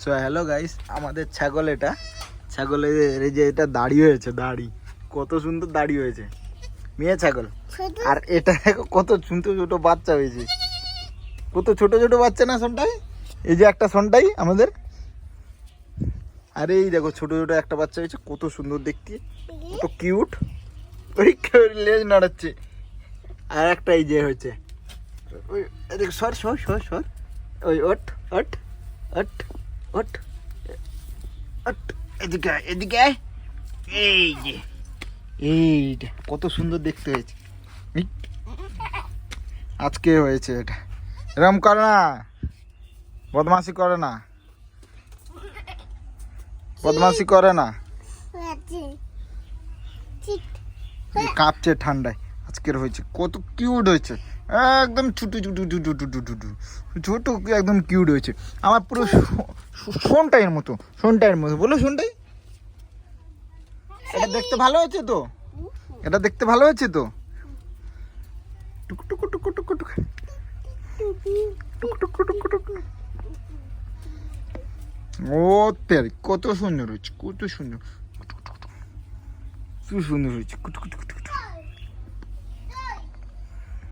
So hello guys, আমাদের ছাগল এটা ছাগলের এই যে এটা দাড়ি হয়েছে, দাড়ি কত সুন্দর দাড়ি হয়েছে, মেয়ে ছাগল। আর এটা দেখো কত ছোট ছোট বাচ্চা হয়েছে, কত ছোট ছোট বাচ্চা না সন্টাই। এই যে একটা সন্টাই আমাদের, আরে এই দেখো ছোট ছোট একটা বাচ্চা হয়েছে, কত সুন্দর দেখতে, কত কিউট। ওই লেজ নাড়াচ্ছে। আর একটা এই যে হয়েছে, ওই দেখ সর সর সর সর, ওই ওট ওট ওট ওট ওট, এদিকে আয়, এদিকে আয়। এই যে এইটা কত সুন্দর দেখতে হয়েছে, এই, আজকে হয়েছে এটা। এরম করে না, বদমাশি করে না, বদমাশি করে না, কাঁপছে ঠান্ডায়। আজকের হয়েছে কত কিউট হয়েছে, একদম ছোটো ছোটো ছোটো ছোটো ছোটো ছোটো, একদম কিউট হয়েছে। আমার পুরো সোনটাইয়ের মতো, সোনটাইয়ের মতো, বলো সোনটাই। এটা দেখতে ভালো হয়েছে তো, এটা দেখতে ভালো হয়েছে তো, টুকু টুকু টুকু টুকু টুকু টুকু টুকু টুকু টুকু। ও তেরি কত সুন্দর হয়েছে, কত সুন্দর, কি সুন্দর হয়েছে।